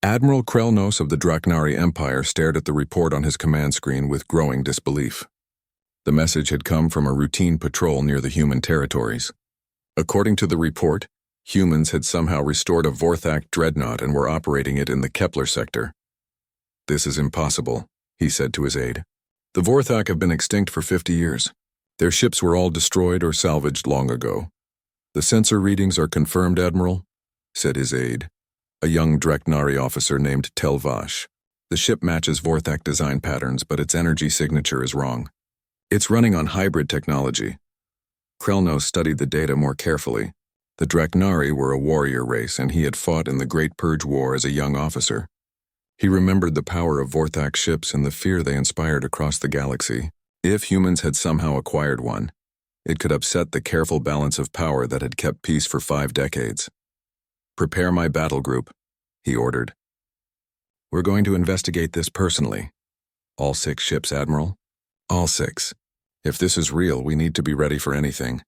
Admiral Krelnos of the Draknari Empire stared at the report on his command screen with growing disbelief. The message had come from a routine patrol near the human territories. According to the report, humans had somehow restored a Vorthak dreadnought and were operating it in the Kepler sector. "This is impossible," he said to his aide. "The Vorthak have been extinct for 50 years. Their ships were all destroyed or salvaged long ago." "The sensor readings are confirmed, Admiral," said his aide, a young Draknari officer named Telvash. "The ship matches Vorthak design patterns, but its energy signature is wrong. It's running on hybrid technology." Krelnos studied the data more carefully. The Draknari were a warrior race, and he had fought in the Great Purge War as a young officer. He remembered the power of Vorthak ships and the fear they inspired across the galaxy. If humans had somehow acquired one, it could upset the careful balance of power that had kept peace for 5 decades. "Prepare my battle group," he ordered. "We're going to investigate this personally." "All 6 ships, Admiral?" "All 6. If this is real, we need to be ready for anything."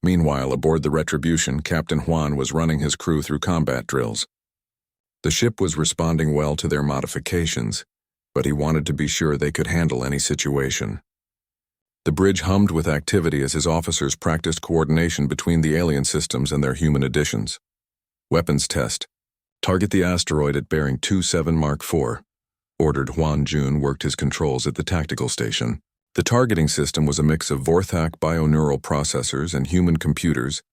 Meanwhile, aboard the Retribution, Captain Juan was running his crew through combat drills. The ship was responding well to their modifications, but he wanted to be sure they could handle any situation. The bridge hummed with activity as his officers practiced coordination between the alien systems and their human additions. "Weapons test. Target the asteroid at bearing 27 Mark IV, ordered. Juan Jun worked his controls at the tactical station. The targeting system was a mix of Vorthak bioneural processors and human computers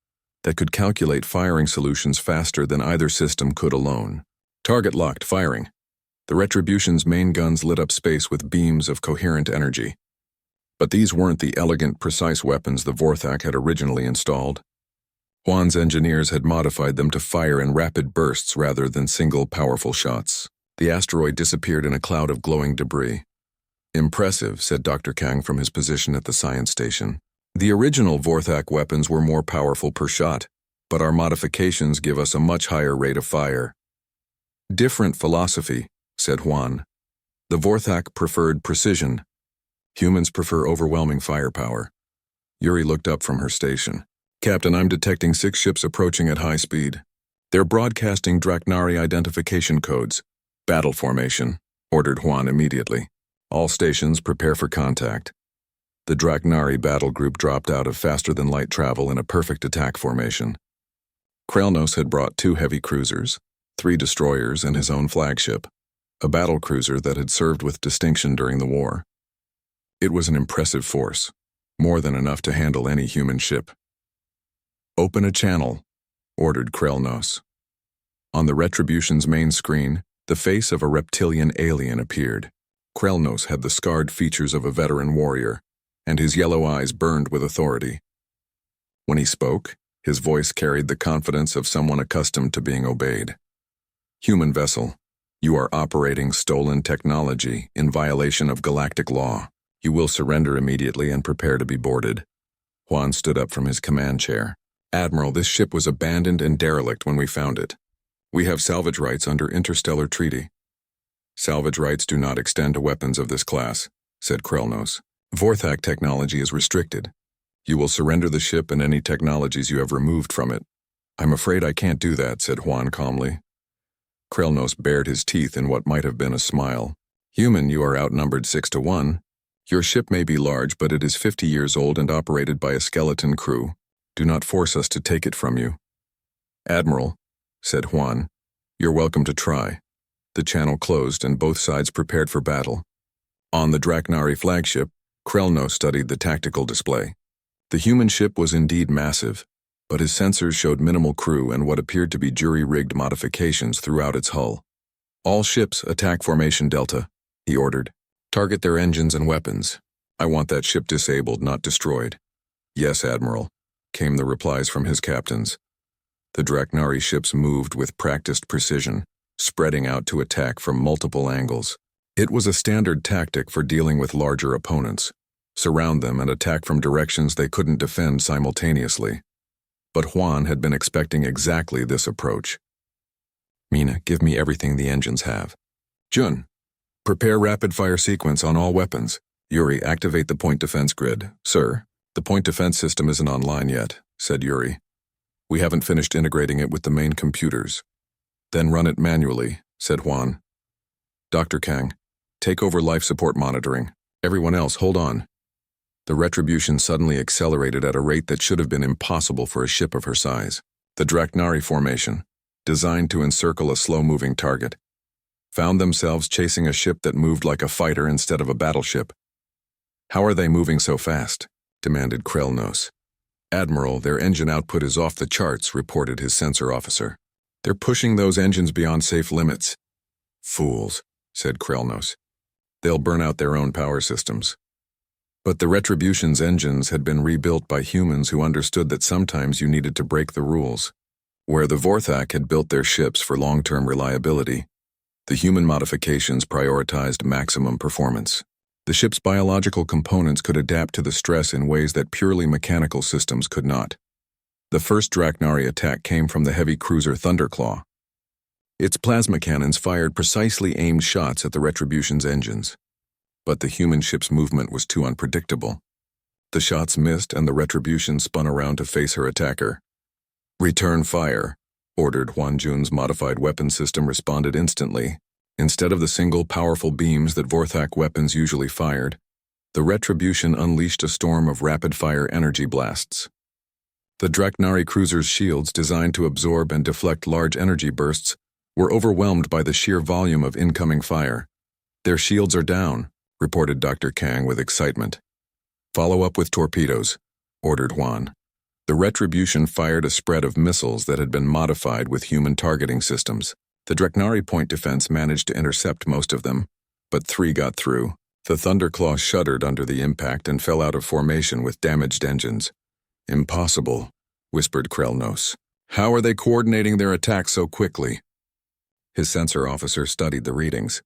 that could calculate firing solutions faster than either system could alone. "Target locked, firing." The Retribution's main guns lit up space with beams of coherent energy. But these weren't the elegant, precise weapons the Vorthak had originally installed. Juan's engineers had modified them to fire in rapid bursts rather than single, powerful shots. The asteroid disappeared in a cloud of glowing debris. "Impressive," said Dr. Kang from his position at the science station. "The original Vorthak weapons were more powerful per shot, but our modifications give us a much higher rate of fire." "Different philosophy," said Juan. "The Vorthak preferred precision. Humans prefer overwhelming firepower." Yuri looked up from her station. "Captain, I'm detecting 6 ships approaching at high speed. They're broadcasting Draknari identification codes." "Battle formation," ordered Juan immediately. "All stations prepare for contact." The Draknari battle group dropped out of faster-than-light travel in a perfect attack formation. Krelnos had brought 2 heavy cruisers, 3 destroyers, and his own flagship, a battle cruiser that had served with distinction during the war. It was an impressive force, more than enough to handle any human ship. "Open a channel," ordered Krelnos. On the Retribution's main screen, the face of a reptilian alien appeared. Krelnos had the scarred features of a veteran warrior, and his yellow eyes burned with authority. When he spoke, his voice carried the confidence of someone accustomed to being obeyed. "Human vessel, you are operating stolen technology in violation of galactic law. You will surrender immediately and prepare to be boarded." Juan stood up from his command chair. "Admiral, this ship was abandoned and derelict when we found it. We have salvage rights under interstellar treaty." "Salvage rights do not extend to weapons of this class," said Krelnos. "Vorthak technology is restricted. You will surrender the ship and any technologies you have removed from it." "I'm afraid I can't do that," said Juan calmly. Krelnos bared his teeth in what might have been a smile. "Human, you are outnumbered 6 to 1. Your ship may be large, but it is 50 years old and operated by a skeleton crew. Do not force us to take it from you." "Admiral," said Juan, "you're welcome to try." The channel closed and both sides prepared for battle. On the Draknari flagship, Krelnos studied the tactical display. The human ship was indeed massive, but his sensors showed minimal crew and what appeared to be jury-rigged modifications throughout its hull. "All ships attack formation Delta," he ordered. "Target their engines and weapons. I want that ship disabled, not destroyed." "Yes, Admiral," came the replies from his captains. The Draknari ships moved with practiced precision, spreading out to attack from multiple angles. It was a standard tactic for dealing with larger opponents. Surround them and attack from directions they couldn't defend simultaneously. But Juan had been expecting exactly this approach. "Mina, give me everything the engines have." "Jun, prepare rapid-fire sequence on all weapons." "Yuri, activate the point defense grid." "Sir, the point defense system isn't online yet," said Yuri. "We haven't finished integrating it with the main computers." "Then run it manually. said Juan. Dr. Kang, take over life support monitoring. Everyone else, hold on. The Retribution suddenly accelerated at a rate that should have been impossible for a ship of her size. The Draknari formation, designed to encircle a slow-moving target, found themselves chasing a ship that moved like a fighter instead of a battleship. How are they moving so fast? Demanded Krelnos. Admiral, their engine output is off the charts, reported his sensor officer. They're pushing those engines beyond safe limits. Fools, said Krelnos. They'll burn out their own power systems. But the Retribution's engines had been rebuilt by humans who understood that sometimes you needed to break the rules. Where the Vorthak had built their ships for long-term reliability, the human modifications prioritized maximum performance. The ship's biological components could adapt to the stress in ways that purely mechanical systems could not. The first Draknari attack came from the heavy cruiser Thunderclaw. Its plasma cannons fired precisely aimed shots at the Retribution's engines. But the human ship's movement was too unpredictable. The shots missed and the Retribution spun around to face her attacker. Return fire, ordered. Huan Jun's modified weapon system responded instantly. Instead of the single powerful beams that Vorthak weapons usually fired, the Retribution unleashed a storm of rapid-fire energy blasts. The Draknari cruiser's shields, designed to absorb and deflect large energy bursts, were overwhelmed by the sheer volume of incoming fire. Their shields are down, reported Dr. Kang with excitement. Follow up with torpedoes, ordered Juan. The Retribution fired a spread of missiles that had been modified with human targeting systems. The Draknari point defense managed to intercept most of them, but 3 got through. The Thunderclaw shuddered under the impact and fell out of formation with damaged engines. Impossible, whispered Krelnos. How are they coordinating their attacks so quickly? His sensor officer studied the readings.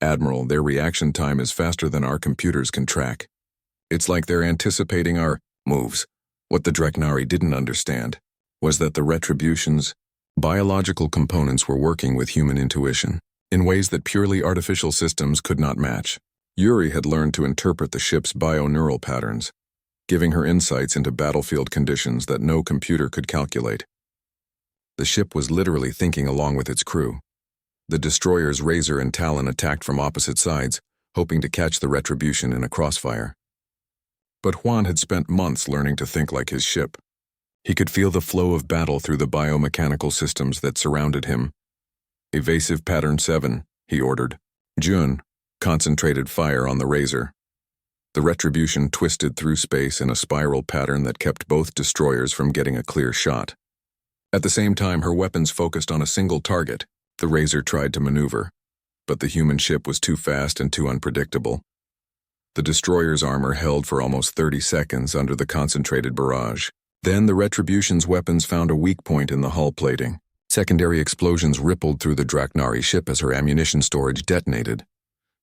Admiral, their reaction time is faster than our computers can track. It's like they're anticipating our moves. What the Draknari didn't understand was that the Retribution's biological components were working with human intuition in ways that purely artificial systems could not match. Yuri had learned to interpret the ship's bio-neural patterns, giving her insights into battlefield conditions that no computer could calculate. The ship was literally thinking along with its crew. The destroyers Razor and Talon attacked from opposite sides, hoping to catch the Retribution in a crossfire. But Juan had spent months learning to think like his ship. He could feel the flow of battle through the biomechanical systems that surrounded him. Evasive Pattern 7, he ordered. Jun, concentrated fire on the Razor. The Retribution twisted through space in a spiral pattern that kept both destroyers from getting a clear shot. At the same time, her weapons focused on a single target. The Razor tried to maneuver, but the human ship was too fast and too unpredictable. The destroyer's armor held for almost 30 seconds under the concentrated barrage. Then the Retribution's weapons found a weak point in the hull plating. Secondary explosions rippled through the Draknari ship as her ammunition storage detonated.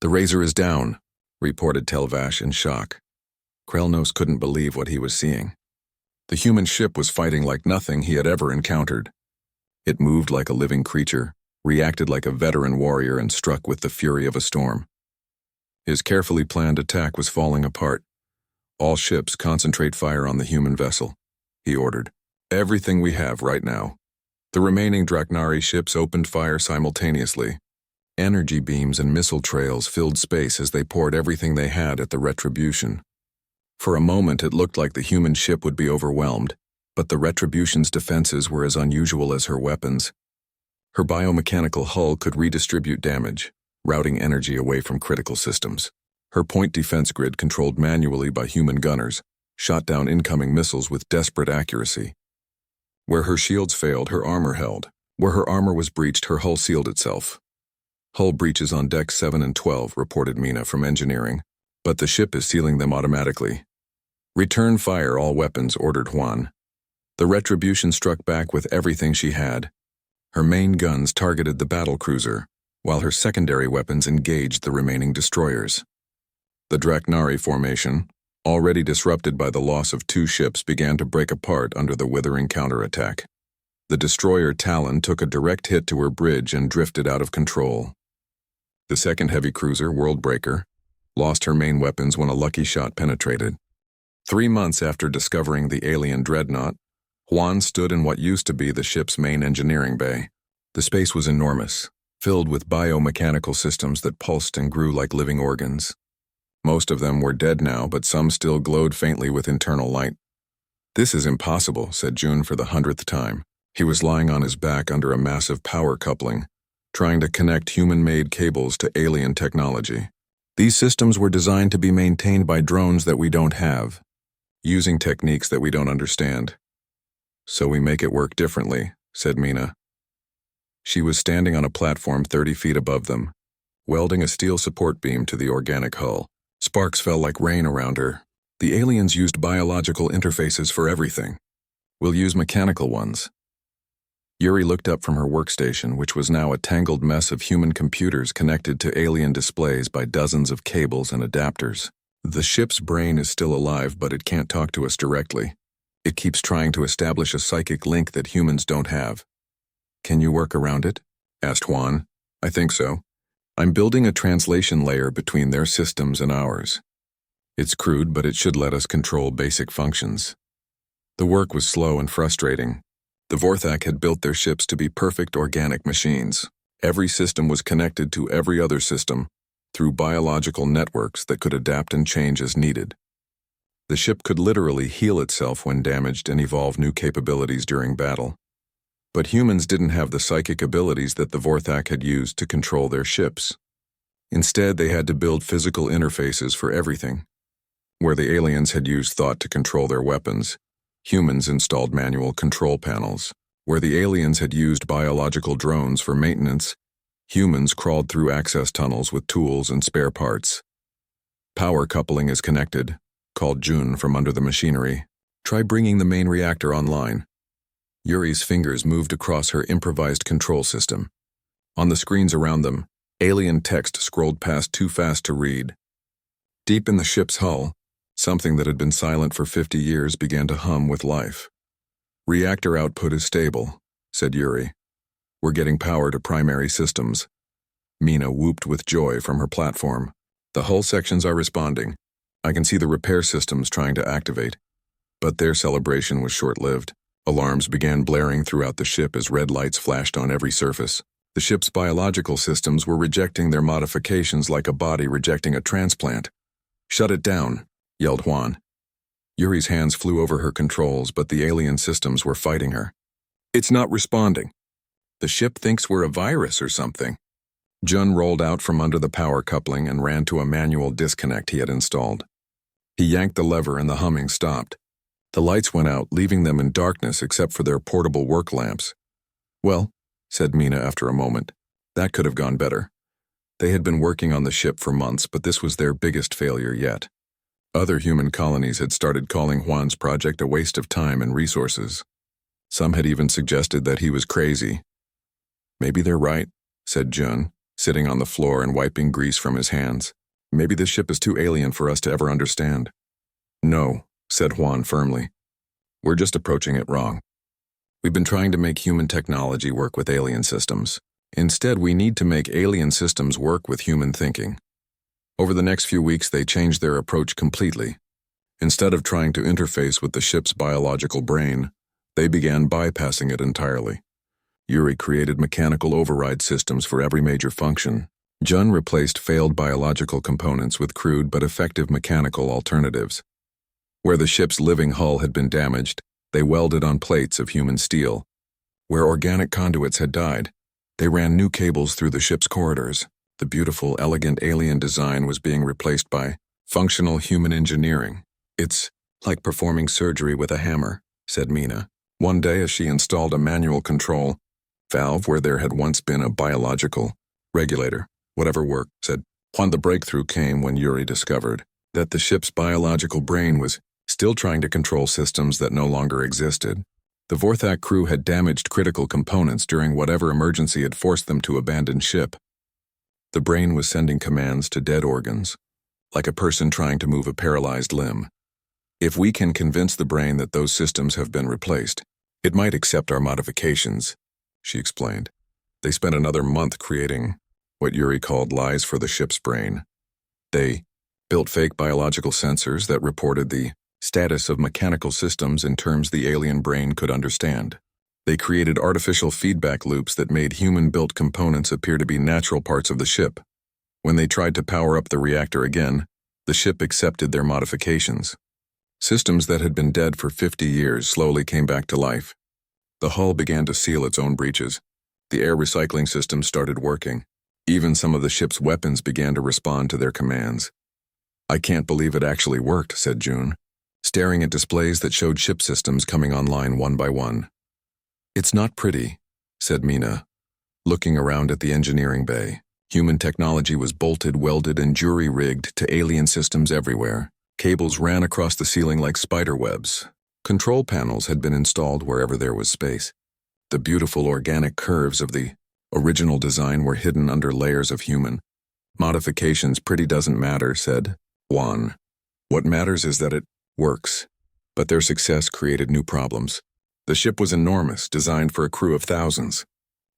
The Razor is down, reported Telvash in shock. Krelnos couldn't believe what he was seeing. The human ship was fighting like nothing he had ever encountered. It moved like a living creature, reacted like a veteran warrior, and struck with the fury of a storm. His carefully planned attack was falling apart. All ships concentrate fire on the human vessel, he ordered. Everything we have right now. The remaining Draknari ships opened fire simultaneously. Energy beams and missile trails filled space as they poured everything they had at the Retribution. For a moment it looked like the human ship would be overwhelmed, but the Retribution's defenses were as unusual as her weapons. Her biomechanical hull could redistribute damage, routing energy away from critical systems. Her point defense grid, controlled manually by human gunners, shot down incoming missiles with desperate accuracy. Where her shields failed, her armor held. Where her armor was breached, her hull sealed itself. Hull breaches on decks 7 and 12, reported Mina from engineering, but the ship is sealing them automatically. Return fire all weapons, ordered Juan. The Retribution struck back with everything she had. Her main guns targeted the battle cruiser, while her secondary weapons engaged the remaining destroyers. The Draknari formation, already disrupted by the loss of 2 ships, began to break apart under the withering counterattack. The destroyer Talon took a direct hit to her bridge and drifted out of control. The second heavy cruiser, Worldbreaker, lost her main weapons when a lucky shot penetrated. 3 months after discovering the alien dreadnought, Juan stood in what used to be the ship's main engineering bay. The space was enormous, filled with biomechanical systems that pulsed and grew like living organs. Most of them were dead now, but some still glowed faintly with internal light. "This is impossible," said June for the 100th time. He was lying on his back under a massive power coupling, trying to connect human-made cables to alien technology. "These systems were designed to be maintained by drones that we don't have, using techniques that we don't understand. So we make it work differently," said Mina. She was standing on a platform 30 feet above them, welding a steel support beam to the organic hull. Sparks fell like rain around her. "The aliens used biological interfaces for everything. We'll use mechanical ones." Yuri looked up from her workstation, which was now a tangled mess of human computers connected to alien displays by dozens of cables and adapters. "The ship's brain is still alive, but it can't talk to us directly. It keeps trying to establish a psychic link that humans don't have." "Can you work around it?" asked Juan. "I think so. I'm building a translation layer between their systems and ours. It's crude, but it should let us control basic functions." The work was slow and frustrating. The Vorthak had built their ships to be perfect organic machines. Every system was connected to every other system through biological networks that could adapt and change as needed. The ship could literally heal itself when damaged and evolve new capabilities during battle. But humans didn't have the psychic abilities that the Vorthak had used to control their ships. Instead, they had to build physical interfaces for everything. Where the aliens had used thought to control their weapons, humans installed manual control panels. Where the aliens had used biological drones for maintenance, humans crawled through access tunnels with tools and spare parts. "Power coupling is connected," called June from under the machinery. "Try bringing the main reactor online." Yuri's fingers moved across her improvised control system. On the screens around them, alien text scrolled past too fast to read. Deep in the ship's hull, something that had been silent for 50 years began to hum with life. "Reactor output is stable," said Yuri. "We're getting power to primary systems." Mina whooped with joy from her platform. "The hull sections are responding. I can see the repair systems trying to activate." But their celebration was short-lived. Alarms began blaring throughout the ship as red lights flashed on every surface. The ship's biological systems were rejecting their modifications like a body rejecting a transplant. "Shut it down," yelled Juan. Yuri's hands flew over her controls, but the alien systems were fighting her. "It's not responding. The ship thinks we're a virus or something." Jun rolled out from under the power coupling and ran to a manual disconnect he had installed. He yanked the lever and the humming stopped. The lights went out, leaving them in darkness except for their portable work lamps. "Well," said Mina after a moment, "that could have gone better." They had been working on the ship for months, but this was their biggest failure yet. Other human colonies had started calling Juan's project a waste of time and resources. Some had even suggested that he was crazy. "Maybe they're right," said Jun, sitting on the floor and wiping grease from his hands. "Maybe this ship is too alien for us to ever understand." "No," said Juan firmly. "We're just approaching it wrong. We've been trying to make human technology work with alien systems. Instead, we need to make alien systems work with human thinking." Over the next few weeks, they changed their approach completely. Instead of trying to interface with the ship's biological brain, they began bypassing it entirely. Yuri created mechanical override systems for every major function. Jun replaced failed biological components with crude but effective mechanical alternatives. Where the ship's living hull had been damaged, they welded on plates of human steel. Where organic conduits had died, they ran new cables through the ship's corridors. The beautiful, elegant alien design was being replaced by functional human engineering. "It's like performing surgery with a hammer," said Mina, one day as she installed a manual control valve where there had once been a biological regulator. "Whatever worked," said Juan. The breakthrough came when Yuri discovered that the ship's biological brain was still trying to control systems that no longer existed. The Vorthak crew had damaged critical components during whatever emergency had forced them to abandon ship. The brain was sending commands to dead organs, like a person trying to move a paralyzed limb. "If we can convince the brain that those systems have been replaced, it might accept our modifications," she explained. They spent another month creating what Yuri called lies for the ship's brain. They built fake biological sensors that reported the status of mechanical systems in terms the alien brain could understand. They created artificial feedback loops that made human-built components appear to be natural parts of the ship. When they tried to power up the reactor again, the ship accepted their modifications. Systems that had been dead for 50 years slowly came back to life. The hull began to seal its own breaches. The air recycling system started working. Even some of the ship's weapons began to respond to their commands. "I can't believe it actually worked," said June, staring at displays that showed ship systems coming online one by one. "It's not pretty," said Mina, looking around at the engineering bay. Human technology was bolted, welded, and jury-rigged to alien systems everywhere. Cables ran across the ceiling like spider webs. Control panels had been installed wherever there was space. The beautiful organic curves of the original design were hidden under layers of human modifications. "Pretty doesn't matter," said Juan. "What matters is that it works." But their success created new problems. The ship was enormous, designed for a crew of thousands.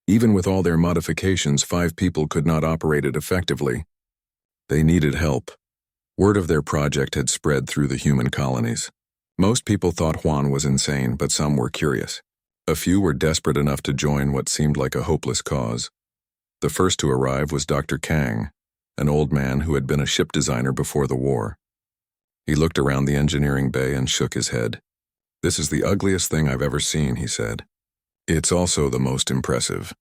Even with all their modifications, 5 people could not operate it effectively. They needed help. Word of their project had spread through the human colonies. Most people thought Juan was insane, but some were curious. A few were desperate enough to join what seemed like a hopeless cause. The first to arrive was Dr. Kang, an old man who had been a ship designer before the war. He looked around the engineering bay and shook his head. "This is the ugliest thing I've ever seen," he said. "It's also the most impressive."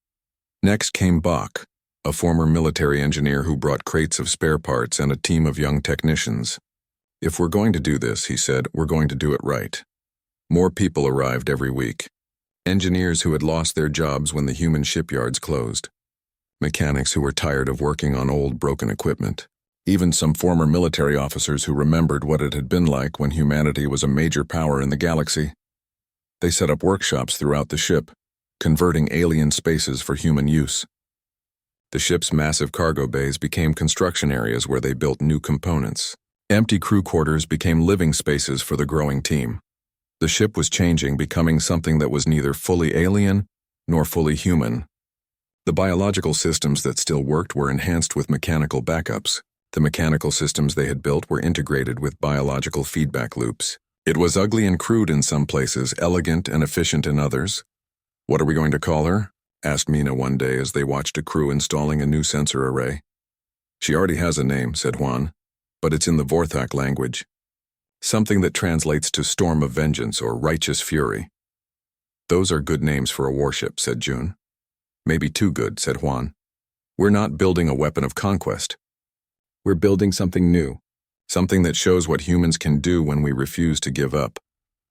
Next came Bach, a former military engineer who brought crates of spare parts and a team of young technicians. "If we're going to do this," he said, "we're going to do it right." More people arrived every week. Engineers who had lost their jobs when the human shipyards closed. Mechanics who were tired of working on old, broken equipment. Even some former military officers who remembered what it had been like when humanity was a major power in the galaxy. They set up workshops throughout the ship, converting alien spaces for human use. The ship's massive cargo bays became construction areas where they built new components. Empty crew quarters became living spaces for the growing team. The ship was changing, becoming something that was neither fully alien nor fully human. The biological systems that still worked were enhanced with mechanical backups. The mechanical systems they had built were integrated with biological feedback loops. It was ugly and crude in some places, elegant and efficient in others. "What are we going to call her?" asked Mina one day as they watched a crew installing a new sensor array. "She already has a name," said Juan, "but it's in the Vorthak language. Something that translates to Storm of Vengeance or Righteous Fury." "Those are good names for a warship," said June. "Maybe too good," said Juan. "We're not building a weapon of conquest. We're building something new, something that shows what humans can do when we refuse to give up."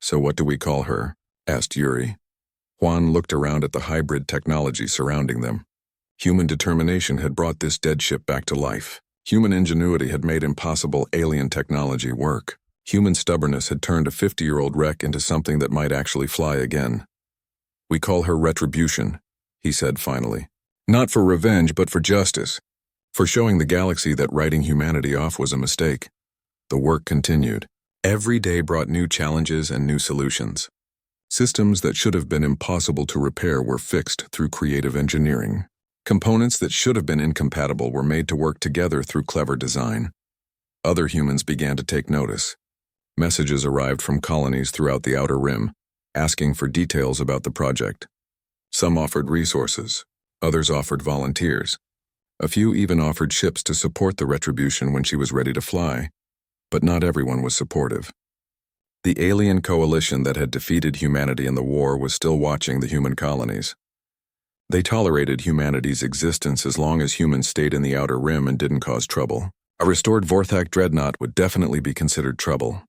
"So what do we call her?" asked Yuri. Juan looked around at the hybrid technology surrounding them. Human determination had brought this dead ship back to life. Human ingenuity had made impossible alien technology work. Human stubbornness had turned a 50-year-old wreck into something that might actually fly again. "We call her Retribution," he said finally. "Not for revenge, but for justice. For showing the galaxy that writing humanity off was a mistake." The work continued. Every day brought new challenges and new solutions. Systems that should have been impossible to repair were fixed through creative engineering. Components that should have been incompatible were made to work together through clever design. Other humans began to take notice. Messages arrived from colonies throughout the Outer Rim, asking for details about the project. Some offered resources, others offered volunteers. A few even offered ships to support the Retribution when she was ready to fly, but not everyone was supportive. The alien coalition that had defeated humanity in the war was still watching the human colonies. They tolerated humanity's existence as long as humans stayed in the Outer Rim and didn't cause trouble. A restored Vorthak dreadnought would definitely be considered trouble.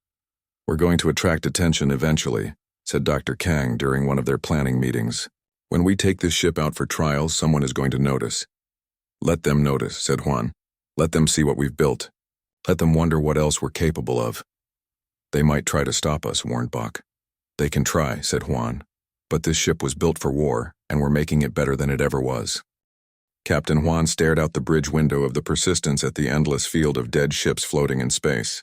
"We're going to attract attention eventually," said Dr. Kang during one of their planning meetings. "When we take this ship out for trials, someone is going to notice." "Let them notice," said Juan. "Let them see what we've built. Let them wonder what else we're capable of." "They might try to stop us," warned Bach. "They can try," said Juan. "But this ship was built for war, and we're making it better than it ever was." Captain Juan stared out the bridge window of the Persistence at the endless field of dead ships floating in space.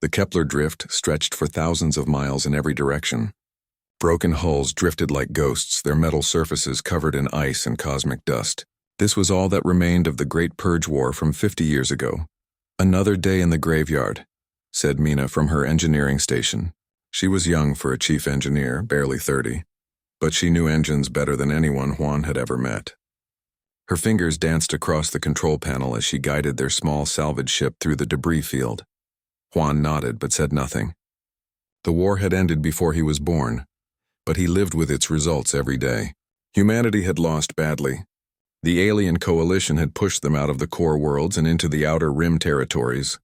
The Kepler drift stretched for thousands of miles in every direction. Broken hulls drifted like ghosts, their metal surfaces covered in ice and cosmic dust. This was all that remained of the Great Purge War from 50 years ago. "Another day in the graveyard," said Mina from her engineering station. She was young for a chief engineer, barely 30. but she knew engines better than anyone Juan had ever met. Her fingers danced across the control panel as she guided their small salvage ship through the debris field. Juan nodded but said nothing. The war had ended before he was born, but he lived with its results every day. Humanity had lost badly. The alien coalition had pushed them out of the core worlds and into the outer rim territories.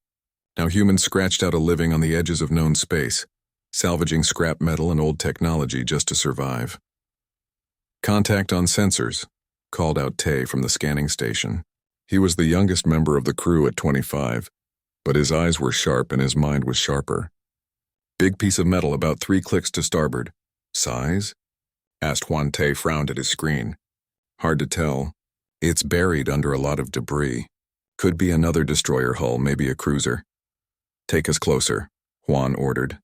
Now humans scratched out a living on the edges of known space, salvaging scrap metal and old technology just to survive. "Contact on sensors," called out Tay from the scanning station. He was the youngest member of the crew at 25, but his eyes were sharp and his mind was sharper. "Big piece of metal about 3 clicks to starboard." "Size?" asked Juan. Tay frowned at his screen. "Hard to tell. It's buried under a lot of debris. Could be another destroyer hull, maybe a cruiser." "Take us closer," Juan ordered.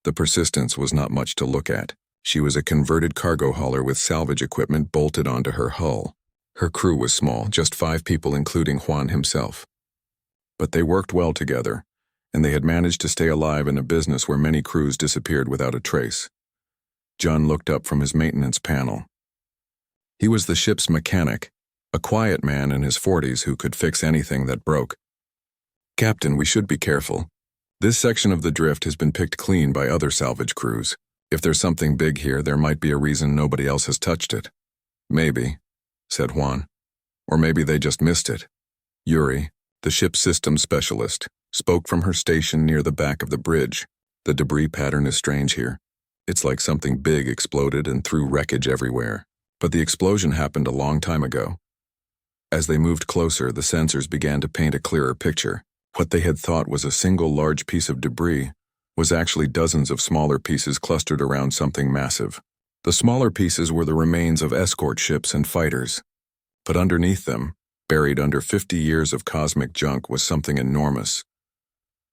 The Persistence was not much to look at. She was a converted cargo hauler with salvage equipment bolted onto her hull. Her crew was small, just 5 people including Juan himself. But they worked well together, and they had managed to stay alive in a business where many crews disappeared without a trace. John looked up from his maintenance panel. He was the ship's mechanic, a quiet man in his 40s who could fix anything that broke. "Captain, we should be careful. This section of the drift has been picked clean by other salvage crews. If there's something big here, there might be a reason nobody else has touched it." "Maybe," said Juan. "Or maybe they just missed it." Yuri, the ship's systems specialist, spoke from her station near the back of the bridge. "The debris pattern is strange here. It's like something big exploded and threw wreckage everywhere. But the explosion happened a long time ago." As they moved closer, the sensors began to paint a clearer picture. What they had thought was a single large piece of debris was actually dozens of smaller pieces clustered around something massive. The smaller pieces were the remains of escort ships and fighters. But underneath them, buried under 50 years of cosmic junk, was something enormous.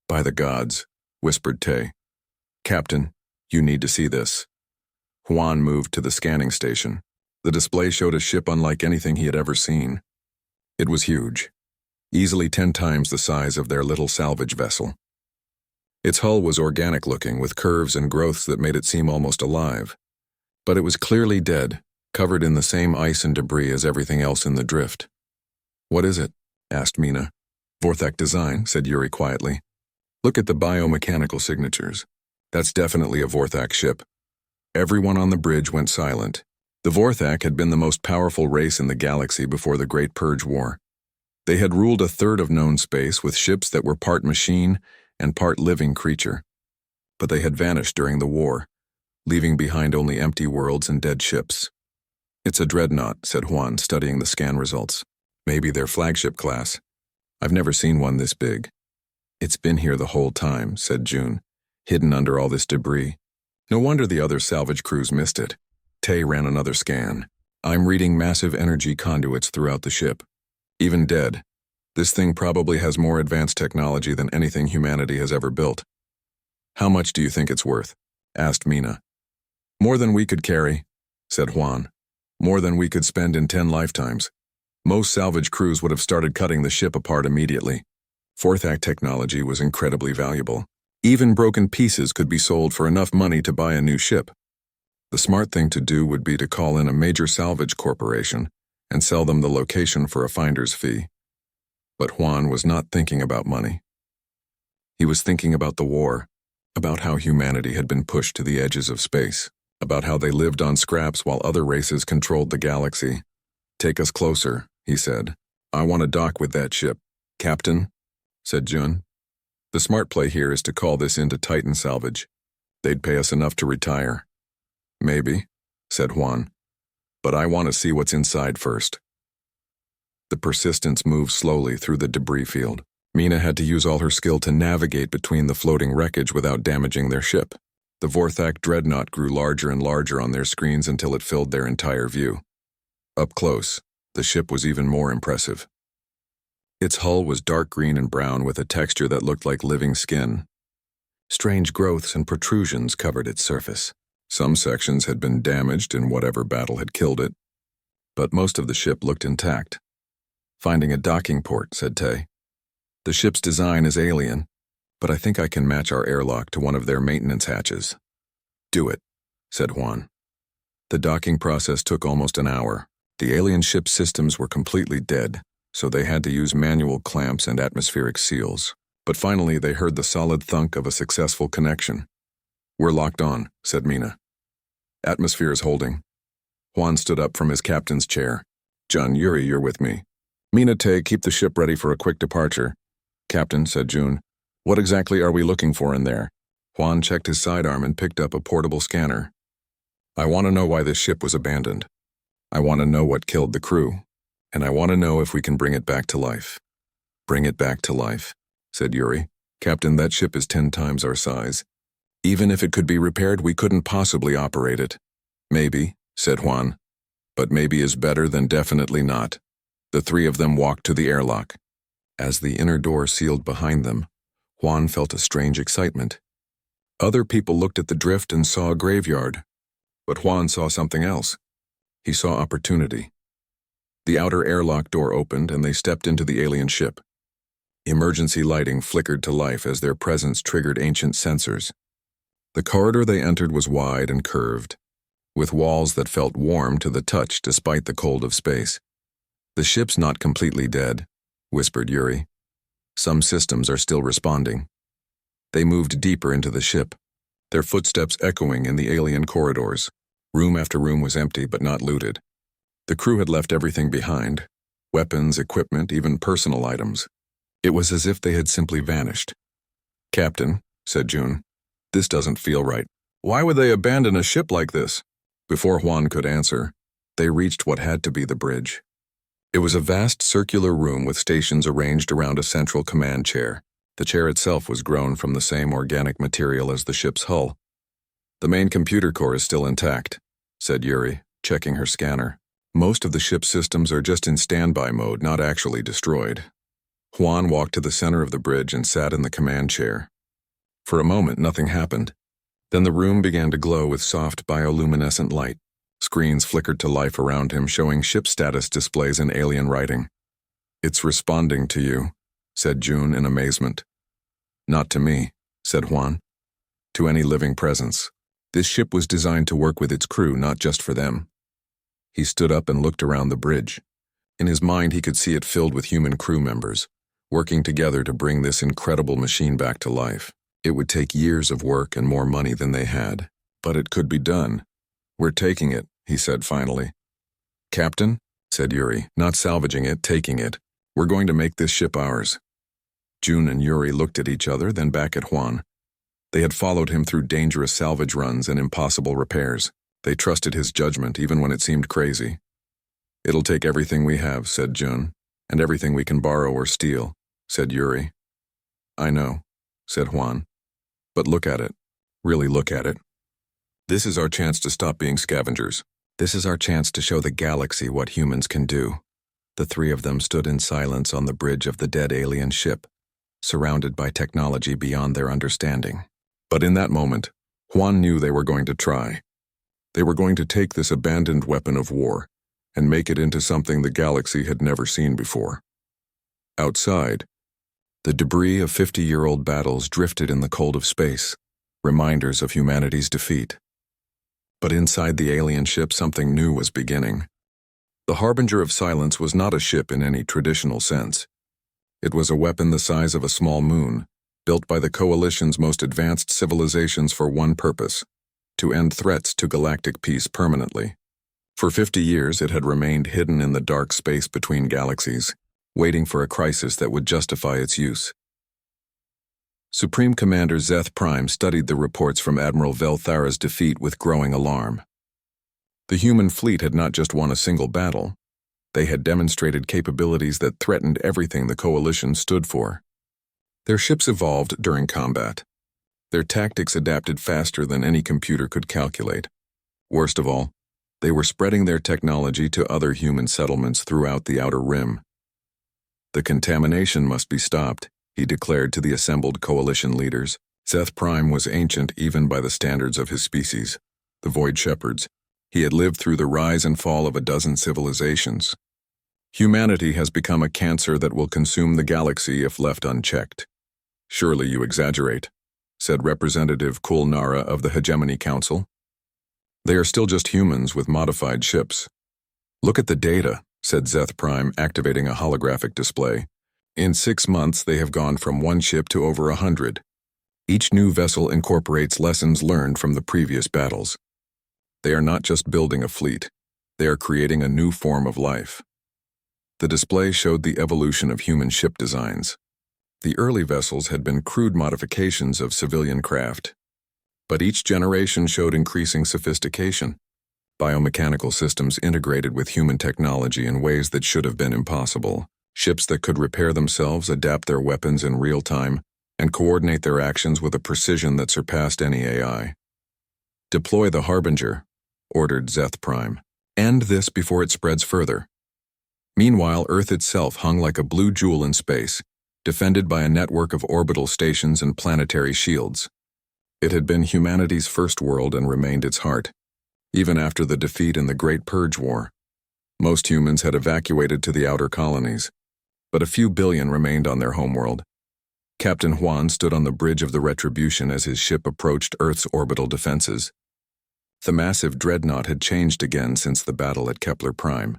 "By the gods," whispered Tay. "Captain, you need to see this." Juan moved to the scanning station. The display showed a ship unlike anything he had ever seen. It was huge, easily 10 times the size of their little salvage vessel. Its hull was organic-looking, with curves and growths that made it seem almost alive. But it was clearly dead, covered in the same ice and debris as everything else in the drift. "What is it?" asked Mina. "Vorthak design," said Yuri quietly. "Look at the biomechanical signatures. That's definitely a Vorthak ship." Everyone on the bridge went silent. The Vorthak had been the most powerful race in the galaxy before the Great Purge War. They had ruled a third of known space with ships that were part machine and part living creature. But they had vanished during the war, leaving behind only empty worlds and dead ships. "It's a dreadnought," said Juan, studying the scan results. "Maybe their flagship class. I've never seen one this big." "It's been here the whole time," said June, "hidden under all this debris. No wonder the other salvage crews missed it." Tay ran another scan. "I'm reading massive energy conduits throughout the ship. Even dead, this thing probably has more advanced technology than anything humanity has ever built." "How much do you think it's worth?" asked Mina. "More than we could carry," said Juan. "More than we could spend in 10 lifetimes. Most salvage crews would have started cutting the ship apart immediately. Vorthak technology was incredibly valuable. Even broken pieces could be sold for enough money to buy a new ship. The smart thing to do would be to call in a major salvage corporation and sell them the location for a finder's fee." But Juan was not thinking about money. He was thinking about the war, about how humanity had been pushed to the edges of space, about how they lived on scraps while other races controlled the galaxy. "Take us closer," he said. "I want to dock with that ship." "Captain," said Jun. "The smart play here is to call this into Titan salvage. They'd pay us enough to retire." "Maybe," said Juan. "But I want to see what's inside first." The Persistence moved slowly through the debris field. Mina had to use all her skill to navigate between the floating wreckage without damaging their ship. The Vorthak dreadnought grew larger and larger on their screens until it filled their entire view. Up close, the ship was even more impressive. Its hull was dark green and brown with a texture that looked like living skin. Strange growths and protrusions covered its surface. Some sections had been damaged in whatever battle had killed it, but most of the ship looked intact. "Finding a docking port," said Tay. "The ship's design is alien, but I think I can match our airlock to one of their maintenance hatches." "Do it," said Juan. The docking process took almost an hour. The alien ship's systems were completely dead, so they had to use manual clamps and atmospheric seals. But finally, they heard the solid thunk of a successful connection. "We're locked on," said Mina. "Atmosphere is holding." Juan stood up from his captain's chair. "John, Yuri, you're with me." "Mina, Tay, keep the ship ready for a quick departure." "Captain," said June, "what exactly are we looking for in there?" Juan checked his sidearm and picked up a portable scanner. "I want to know why this ship was abandoned. I want to know what killed the crew. And I want to know if we can bring it back to life." "Bring it back to life," said Yuri. "Captain, that ship is 10 times our size. Even if it could be repaired, we couldn't possibly operate it." "Maybe," said Juan. "But maybe is better than definitely not." The three of them walked to the airlock. As the inner door sealed behind them, Juan felt a strange excitement. Other people looked at the drift and saw a graveyard. But Juan saw something else. He saw opportunity. The outer airlock door opened and they stepped into the alien ship. Emergency lighting flickered to life as their presence triggered ancient sensors. The corridor they entered was wide and curved, with walls that felt warm to the touch despite the cold of space. "The ship's not completely dead," whispered Yuri. "Some systems are still responding." They moved deeper into the ship, their footsteps echoing in the alien corridors. Room after room was empty but not looted. The crew had left everything behind: weapons, equipment, even personal items. It was as if they had simply vanished. "Captain," said June, "this doesn't feel right. Why would they abandon a ship like this?" Before Juan could answer, they reached what had to be the bridge. It was a vast circular room with stations arranged around a central command chair. The chair itself was grown from the same organic material as the ship's hull. "The main computer core is still intact," said Yuri, checking her scanner. "Most of the ship's systems are just in standby mode, not actually destroyed." Juan walked to the center of the bridge and sat in the command chair. For a moment, nothing happened. Then the room began to glow with soft bioluminescent light. Screens flickered to life around him, showing ship status displays in alien writing. "It's responding to you," said June in amazement. "Not to me," said Juan. "To any living presence. This ship was designed to work with its crew, not just for them." He stood up and looked around the bridge. In his mind, he could see it filled with human crew members, working together to bring this incredible machine back to life. It would take years of work and more money than they had, but it could be done. "We're taking it," he said finally. "Captain," said Yuri, "not salvaging it, taking it. We're going to make this ship ours." June and Yuri looked at each other, then back at Juan. They had followed him through dangerous salvage runs and impossible repairs. They trusted his judgment even when it seemed crazy. "It'll take everything we have," said June, "and everything we can borrow or steal," said Yuri. "I know," said Juan. "But look at it. Really look at it. This is our chance to stop being scavengers. This is our chance to show the galaxy what humans can do." The three of them stood in silence on the bridge of the dead alien ship, surrounded by technology beyond their understanding. But in that moment, Juan knew they were going to try. They were going to take this abandoned weapon of war and make it into something the galaxy had never seen before. Outside, the debris of 50-year-old battles drifted in the cold of space, reminders of humanity's defeat. But inside the alien ship, something new was beginning. The Harbinger of Silence was not a ship in any traditional sense. It was a weapon the size of a small moon, built by the Coalition's most advanced civilizations for one purpose: to end threats to galactic peace permanently. For 50 years, it had remained hidden in the dark space between galaxies, waiting for a crisis that would justify its use. Supreme Commander Zeth Prime studied the reports from Admiral Velthara's defeat with growing alarm. The human fleet had not just won a single battle. They had demonstrated capabilities that threatened everything the Coalition stood for. Their ships evolved during combat. Their tactics adapted faster than any computer could calculate. Worst of all, they were spreading their technology to other human settlements throughout the Outer Rim. "The contamination must be stopped," he declared to the assembled Coalition leaders. Zeth Prime was ancient even by the standards of his species, the Void Shepherds. He had lived through the rise and fall of a dozen civilizations. "Humanity has become a cancer that will consume the galaxy if left unchecked." "Surely you exaggerate," said Representative Kulnara of the Hegemony Council. They are still just humans with modified ships. Look at the data, said Zeth Prime, activating a holographic display. In 6 months, they have gone from 1 ship to over 100. Each new vessel incorporates lessons learned from the previous battles. They are not just building a fleet. They are creating a new form of life. The display showed the evolution of human ship designs. The early vessels had been crude modifications of civilian craft. But each generation showed increasing sophistication. Biomechanical systems integrated with human technology in ways that should have been impossible. Ships that could repair themselves, adapt their weapons in real time, and coordinate their actions with a precision that surpassed any AI. Deploy the Harbinger, ordered Zeth Prime. End this before it spreads further. Meanwhile, Earth itself hung like a blue jewel in space, defended by a network of orbital stations and planetary shields. It had been humanity's first world and remained its heart, even after the defeat in the Great Purge War. Most humans had evacuated to the outer colonies, but a few billion remained on their homeworld. Captain Juan stood on the bridge of the Retribution as his ship approached Earth's orbital defenses. The massive dreadnought had changed again since the battle at Kepler Prime.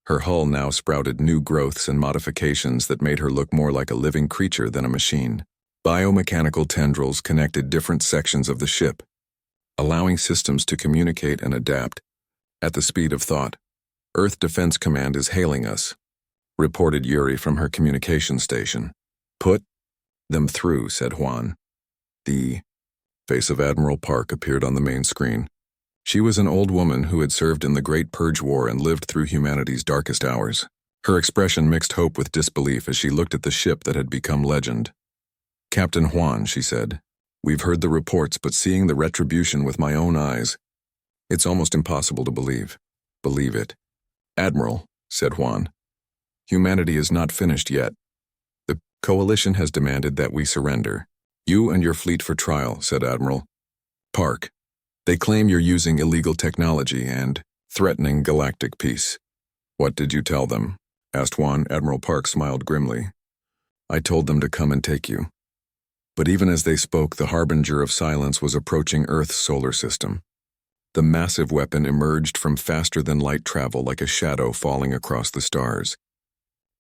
Her hull now sprouted new growths and modifications that made her look more like a living creature than a machine. Biomechanical tendrils connected different sections of the ship, allowing systems to communicate and adapt at the speed of thought. Earth Defense Command is hailing us, reported Yuri from her communication station. Put them through, said Juan. The face of Admiral Park appeared on the main screen. She was an old woman who had served in the Great Purge War and lived through humanity's darkest hours. Her expression mixed hope with disbelief as she looked at the ship that had become legend. Captain Juan, she said, we've heard the reports, but seeing the Retribution with my own eyes, it's almost impossible to believe. Believe it. Admiral, said Juan, humanity is not finished yet. The coalition has demanded that we surrender. You and your fleet for trial, said Admiral Park. They claim you're using illegal technology and threatening galactic peace. What did you tell them? Asked Juan. Admiral Park smiled grimly. I told them to come and take you. But even as they spoke, the Harbinger of Silence was approaching Earth's solar system. The massive weapon emerged from faster-than-light travel like a shadow falling across the stars.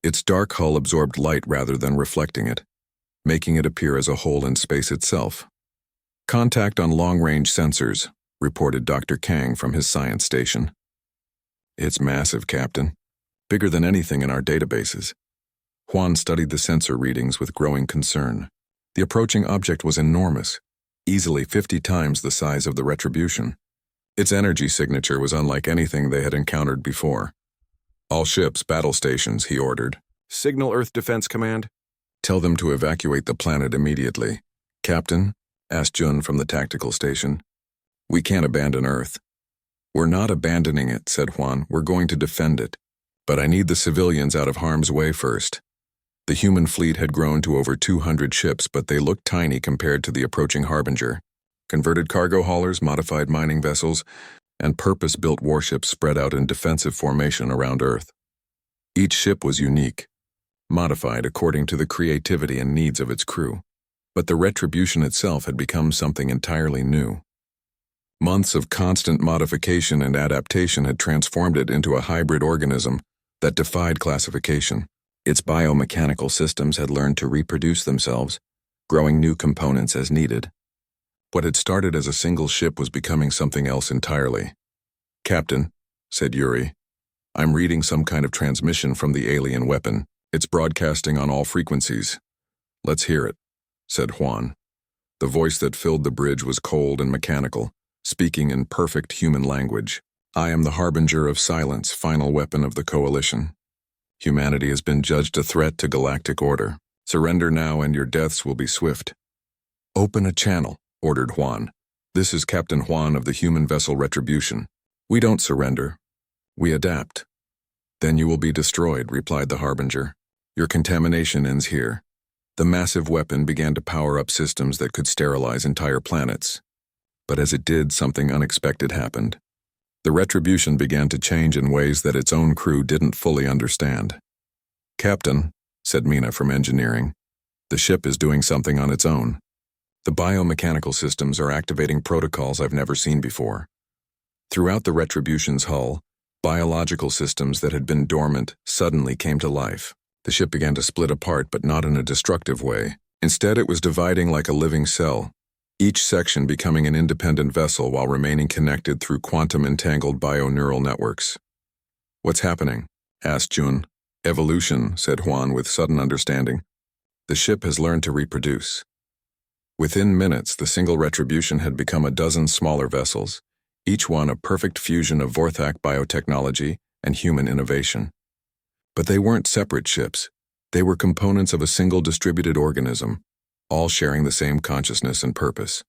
Its dark hull absorbed light rather than reflecting it, making it appear as a hole in space itself. Contact on long-range sensors, reported Dr. Kang from his science station. It's massive, Captain. Bigger than anything in our databases. Juan studied the sensor readings with growing concern. The approaching object was enormous, easily 50 times the size of the Retribution. Its energy signature was unlike anything they had encountered before. All ships, battle stations, he ordered. Signal Earth Defense Command. Tell them to evacuate the planet immediately. Captain, asked Jun from the tactical station. We can't abandon Earth. We're not abandoning it, said Juan. We're going to defend it. But I need the civilians out of harm's way first. The human fleet had grown to over 200 ships, but they looked tiny compared to the approaching Harbinger. Converted cargo haulers, modified mining vessels, and purpose-built warships spread out in defensive formation around Earth. Each ship was unique, modified according to the creativity and needs of its crew. But the Retribution itself had become something entirely new. Months of constant modification and adaptation had transformed it into a hybrid organism that defied classification. Its biomechanical systems had learned to reproduce themselves, growing new components as needed. What had started as a single ship was becoming something else entirely. Captain, said Yuri, I'm reading some kind of transmission from the alien weapon. It's broadcasting on all frequencies. Let's hear it, said Juan. The voice that filled the bridge was cold and mechanical, speaking in perfect human language. I am the Harbinger of Silence, final weapon of the Coalition. Humanity has been judged a threat to galactic order. Surrender now and your deaths will be swift. Open a channel, ordered Juan. This is Captain Juan of the human vessel Retribution. We don't surrender. We adapt. Then you will be destroyed, replied the Harbinger. Your contamination ends here. The massive weapon began to power up systems that could sterilize entire planets. But as it did, something unexpected happened. The Retribution began to change in ways that its own crew didn't fully understand. Captain, said Mina from engineering, the ship is doing something on its own. The biomechanical systems are activating protocols I've never seen before. Throughout the Retribution's hull, biological systems that had been dormant suddenly came to life. The ship began to split apart, but not in a destructive way. Instead, it was dividing like a living cell, each section becoming an independent vessel while remaining connected through quantum-entangled bio-neural networks. "What's happening?" asked Jun. "Evolution," said Juan with sudden understanding. "The ship has learned to reproduce." Within minutes, the single Retribution had become a dozen smaller vessels, each one a perfect fusion of Vorthak biotechnology and human innovation. But they weren't separate ships. They were components of a single distributed organism, all sharing the same consciousness and purpose.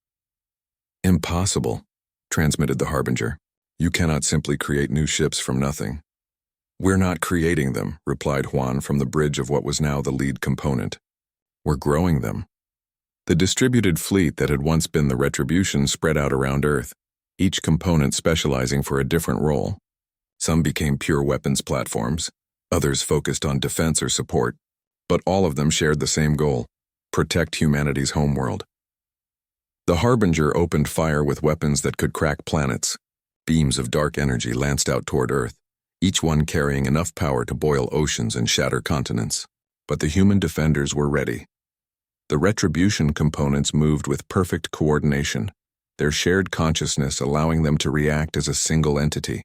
"Impossible," transmitted the Harbinger. "You cannot simply create new ships from nothing." "We're not creating them," replied Juan from the bridge of what was now the lead component. "We're growing them." The distributed fleet that had once been the Retribution spread out around Earth, each component specializing for a different role. Some became pure weapons platforms, others focused on defense or support, but all of them shared the same goal: protect humanity's homeworld. The Harbinger opened fire with weapons that could crack planets. Beams of dark energy lanced out toward Earth, each one carrying enough power to boil oceans and shatter continents. But the human defenders were ready. The Retribution components moved with perfect coordination, their shared consciousness allowing them to react as a single entity.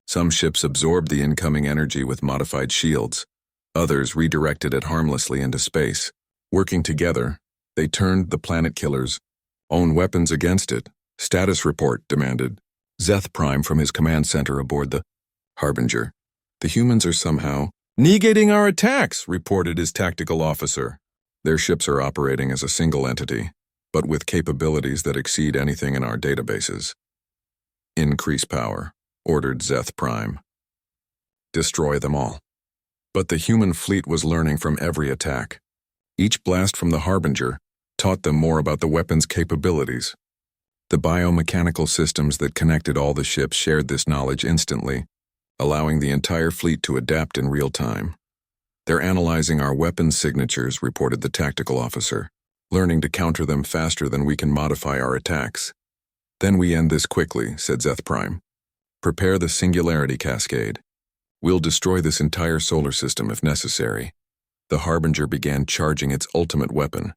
Some ships absorbed the incoming energy with modified shields. Others redirected it harmlessly into space. Working together, they turned the planet killer's own weapons against it. "Status report," demanded Zeth Prime from his command center aboard the Harbinger. "The humans are somehow negating our attacks," reported his tactical officer. "Their ships are operating as a single entity, but with capabilities that exceed anything in our databases." "Increase power," ordered Zeth Prime. "Destroy them all." But the human fleet was learning from every attack. Each blast from the Harbinger taught them more about the weapon's capabilities. The biomechanical systems that connected all the ships shared this knowledge instantly, allowing the entire fleet to adapt in real time. "They're analyzing our weapons signatures," reported the tactical officer, "learning to counter them faster than we can modify our attacks." "Then we end this quickly," said Zeth Prime. "Prepare the singularity cascade. We'll destroy this entire solar system if necessary." The Harbinger began charging its ultimate weapon,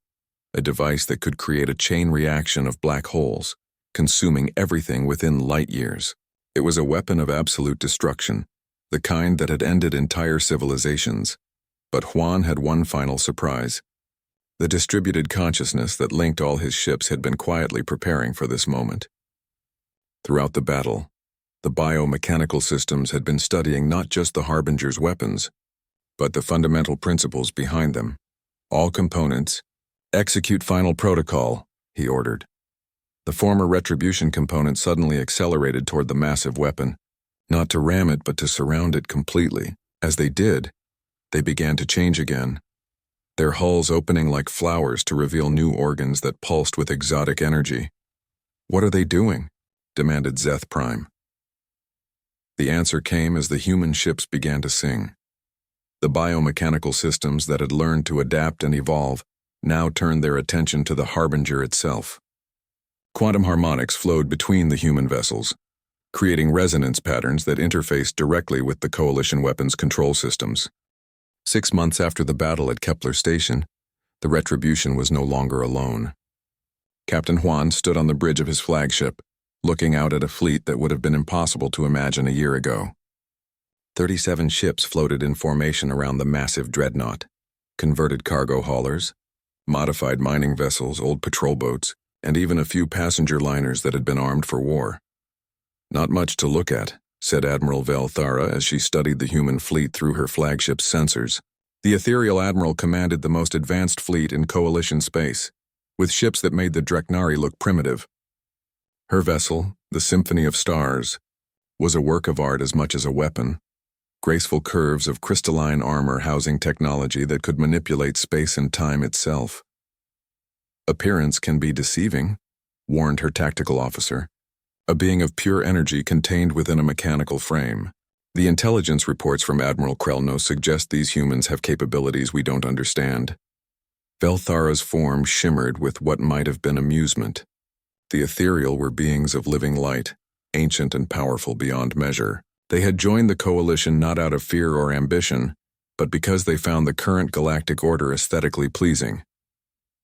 a device that could create a chain reaction of black holes, consuming everything within light years. It was a weapon of absolute destruction, the kind that had ended entire civilizations. But Juan had one final surprise. The distributed consciousness that linked all his ships had been quietly preparing for this moment. Throughout the battle, the biomechanical systems had been studying not just the Harbinger's weapons, but the fundamental principles behind them. "All components, execute final protocol," he ordered. The former Retribution component suddenly accelerated toward the massive weapon, not to ram it but to surround it completely. As they did, they began to change again, their hulls opening like flowers to reveal new organs that pulsed with exotic energy. "What are they doing?" demanded Zeth Prime. The answer came as the human ships began to sing. The biomechanical systems that had learned to adapt and evolve now turned their attention to the Harbinger itself. Quantum harmonics flowed between the human vessels, creating resonance patterns that interfaced directly with the Coalition weapons control systems. 6 months after the battle at Kepler Station, the Retribution was no longer alone. Captain Juan stood on the bridge of his flagship, looking out at a fleet that would have been impossible to imagine a year ago. 37 ships floated in formation around the massive dreadnought, converted cargo haulers, modified mining vessels, old patrol boats, and even a few passenger liners that had been armed for war. "Not much to look at," said Admiral Velthara as she studied the human fleet through her flagship's sensors. The ethereal admiral commanded the most advanced fleet in Coalition space, with ships that made the Dreknari look primitive. Her vessel, the Symphony of Stars, was a work of art as much as a weapon. Graceful curves of crystalline armor housing technology that could manipulate space and time itself. "Appearance can be deceiving," warned her tactical officer. "A being of pure energy contained within a mechanical frame. The intelligence reports from Admiral Krelno suggest these humans have capabilities we don't understand." Velthara's form shimmered with what might have been amusement. The ethereal were beings of living light, ancient and powerful beyond measure. They had joined the coalition not out of fear or ambition, but because they found the current galactic order aesthetically pleasing.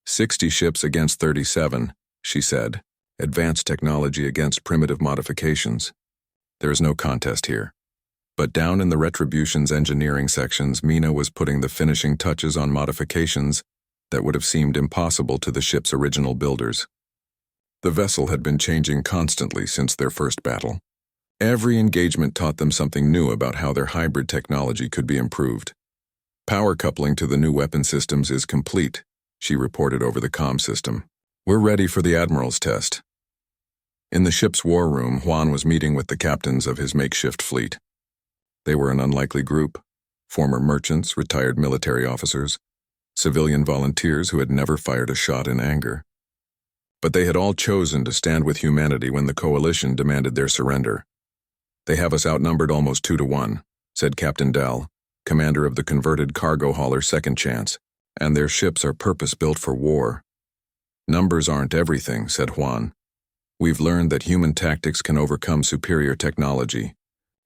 60 ships against 37, she said. Advanced technology against primitive modifications. There is no contest here. But down in the Retribution's engineering sections, Mina was putting the finishing touches on modifications that would have seemed impossible to the ship's original builders. The vessel had been changing constantly since their first battle. Every engagement taught them something new about how their hybrid technology could be improved. Power coupling to the new weapon systems is complete, she reported over the comm system. We're ready for the Admiral's test. In the ship's war room, Juan was meeting with the captains of his makeshift fleet. They were an unlikely group: former merchants, retired military officers, civilian volunteers who had never fired a shot in anger. But they had all chosen to stand with humanity when the coalition demanded their surrender. They have us outnumbered almost 2-1, said Captain Dell, commander of the converted cargo hauler Second Chance, and their ships are purpose-built for war. Numbers aren't everything, said Juan. We've learned that human tactics can overcome superior technology.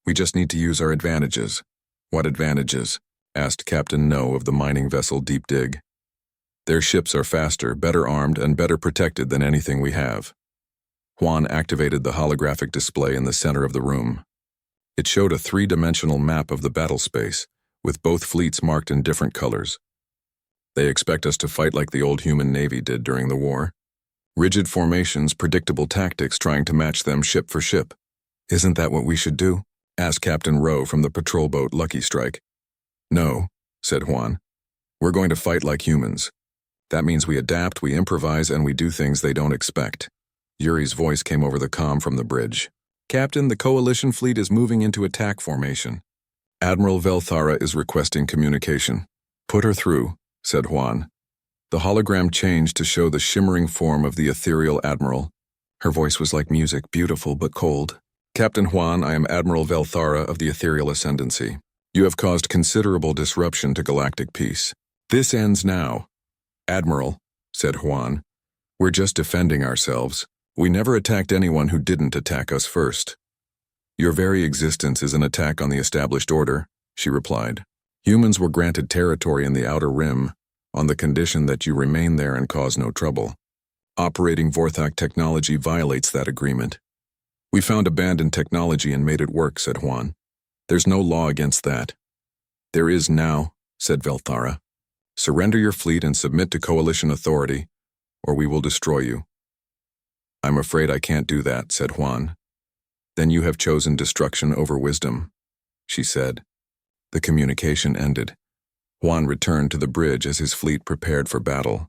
We just need to use our advantages. What advantages? Asked Captain No of the mining vessel Deep Dig. Their ships are faster, better armed, and better protected than anything we have. Juan activated the holographic display in the center of the room. It showed a three-dimensional map of the battle space, with both fleets marked in different colors. They expect us to fight like the old human navy did during the war. Rigid formations, predictable tactics trying to match them ship for ship. Isn't that what we should do? Asked Captain Rowe from the patrol boat Lucky Strike. No, said Juan. We're going to fight like humans. That means we adapt, we improvise, and we do things they don't expect. Yuri's voice came over the comm from the bridge. Captain, the coalition fleet is moving into attack formation. Admiral Velthara is requesting communication. Put her through, said Juan. The hologram changed to show the shimmering form of the ethereal admiral. Her voice was like music, beautiful but cold. Captain Juan, I am Admiral Velthara of the Ethereal Ascendancy. You have caused considerable disruption to galactic peace. This ends now. Admiral, said Juan, we're just defending ourselves. We never attacked anyone who didn't attack us first. Your very existence is an attack on the established order, she replied. Humans were granted territory in the Outer Rim, on the condition that you remain there and cause no trouble. Operating Vorthak technology violates that agreement. We found abandoned technology and made it work, said Juan. There's no law against that. There is now, said Velthara. Surrender your fleet and submit to coalition authority, or we will destroy you. I'm afraid I can't do that, said Juan. Then you have chosen destruction over wisdom, she said. The communication ended. Juan returned to the bridge as his fleet prepared for battle.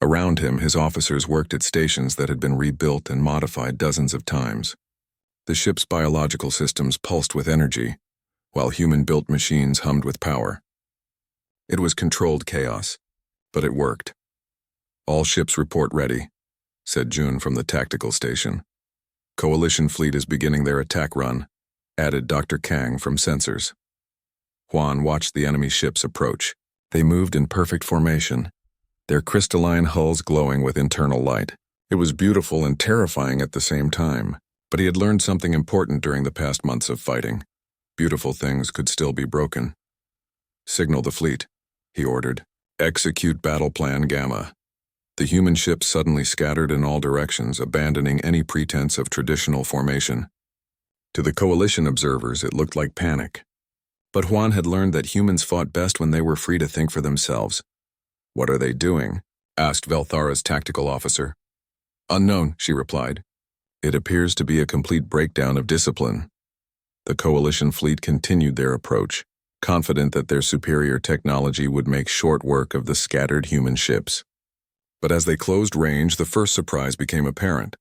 Around him, his officers worked at stations that had been rebuilt and modified dozens of times. The ship's biological systems pulsed with energy, while human-built machines hummed with power. It was controlled chaos, but it worked. All ships report ready, said June from the tactical station. Coalition fleet is beginning their attack run, added Dr. Kang from sensors. Juan watched the enemy ships approach. They moved in perfect formation, their crystalline hulls glowing with internal light. It was beautiful and terrifying at the same time, but he had learned something important during the past months of fighting. Beautiful things could still be broken. Signal the fleet, he ordered. Execute Battle Plan Gamma. The human ships suddenly scattered in all directions, abandoning any pretense of traditional formation. To the coalition observers, it looked like panic. But Juan had learned that humans fought best when they were free to think for themselves. What are they doing? Asked Velthara's tactical officer. Unknown, she replied. It appears to be a complete breakdown of discipline. The coalition fleet continued their approach, confident that their superior technology would make short work of the scattered human ships. But as they closed range, the first surprise became apparent.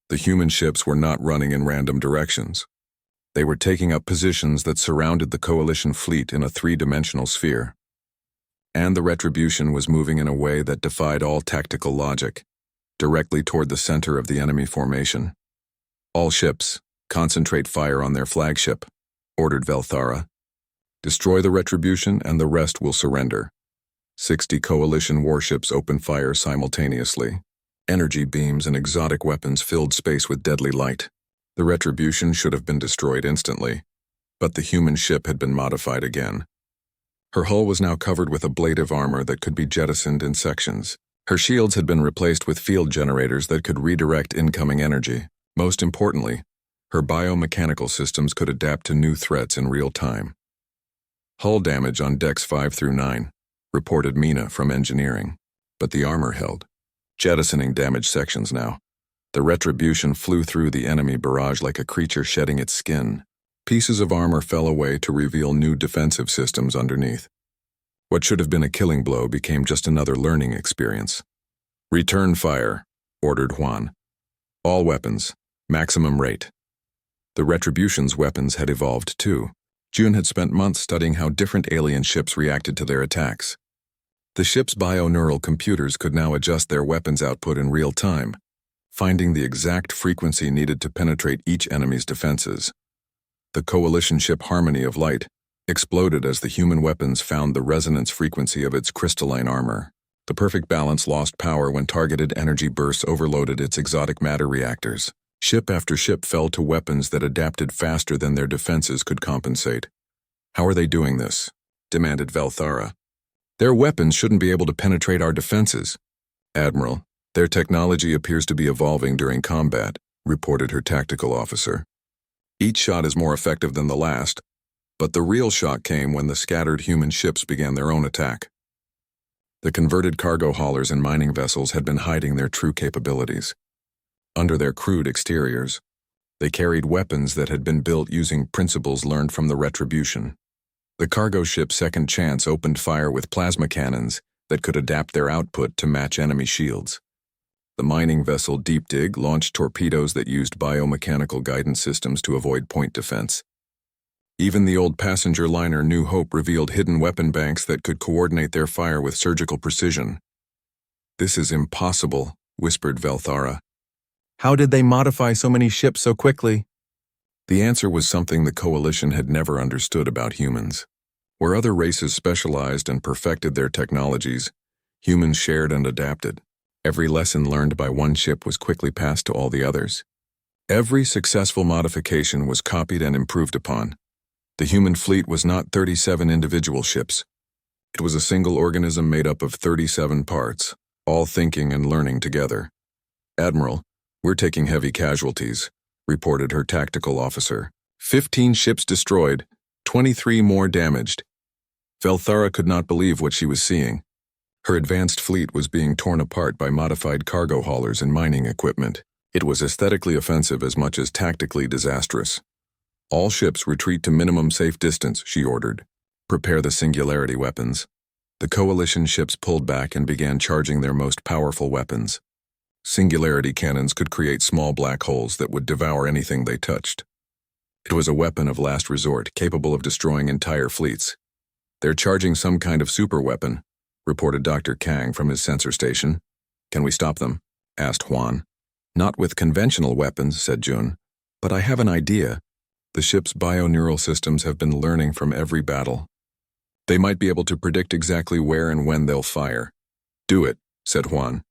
The human ships were not running in random directions. They were taking up positions that surrounded the coalition fleet in a three-dimensional sphere. And the Retribution was moving in a way that defied all tactical logic, directly toward the center of the enemy formation. All ships, concentrate fire on their flagship, ordered Velthara. Destroy the Retribution and the rest will surrender. 60 coalition warships opened fire simultaneously. Energy beams and exotic weapons filled space with deadly light. The Retribution should have been destroyed instantly, but the human ship had been modified again. Her hull was now covered with ablative armor that could be jettisoned in sections. Her shields had been replaced with field generators that could redirect incoming energy. Most importantly, her biomechanical systems could adapt to new threats in real time. Hull damage on decks 5 through 9, reported Mina from engineering, but the armor held. Jettisoning damaged sections now. The Retribution flew through the enemy barrage like a creature shedding its skin. Pieces of armor fell away to reveal new defensive systems underneath. What should have been a killing blow became just another learning experience. "Return fire," ordered Juan. "All weapons, maximum rate." The Retribution's weapons had evolved too. June had spent months studying how different alien ships reacted to their attacks. The ship's bioneural computers could now adjust their weapons output in real time, finding the exact frequency needed to penetrate each enemy's defenses. The coalition ship Harmony of Light exploded as the human weapons found the resonance frequency of its crystalline armor. The perfect balance lost power when targeted energy bursts overloaded its exotic matter reactors. Ship after ship fell to weapons that adapted faster than their defenses could compensate. "How are they doing this?" demanded Velthara. "Their weapons shouldn't be able to penetrate our defenses." "Admiral, their technology appears to be evolving during combat," reported her tactical officer. "Each shot is more effective than the last, but the real shock came when the scattered human ships began their own attack." The converted cargo haulers and mining vessels had been hiding their true capabilities. Under their crude exteriors, they carried weapons that had been built using principles learned from the Retribution. The cargo ship Second Chance opened fire with plasma cannons that could adapt their output to match enemy shields. The mining vessel Deep Dig launched torpedoes that used biomechanical guidance systems to avoid point defense. Even the old passenger liner New Hope revealed hidden weapon banks that could coordinate their fire with surgical precision. "This is impossible," whispered Velthara. "How did they modify so many ships so quickly?" The answer was something the Coalition had never understood about humans. Where other races specialized and perfected their technologies, humans shared and adapted. Every lesson learned by one ship was quickly passed to all the others. Every successful modification was copied and improved upon. The human fleet was not 37 individual ships. It was a single organism made up of 37 parts, all thinking and learning together. "Admiral, we're taking heavy casualties," reported her tactical officer. 15 ships destroyed, 23 more damaged." Velthara could not believe what she was seeing. Her advanced fleet was being torn apart by modified cargo haulers and mining equipment. It was aesthetically offensive as much as tactically disastrous. "All ships retreat to minimum safe distance," she ordered. "Prepare the singularity weapons." The Coalition ships pulled back and began charging their most powerful weapons. Singularity cannons could create small black holes that would devour anything they touched. It was a weapon of last resort, capable of destroying entire fleets. "They're charging some kind of super weapon," reported Dr. Kang from his sensor station. "Can we stop them?" asked Juan. "Not with conventional weapons," said June, "but I have an idea. The ship's bioneural systems have been learning from every battle. They might be able to predict exactly where and when they'll fire." "Do it," said Juan.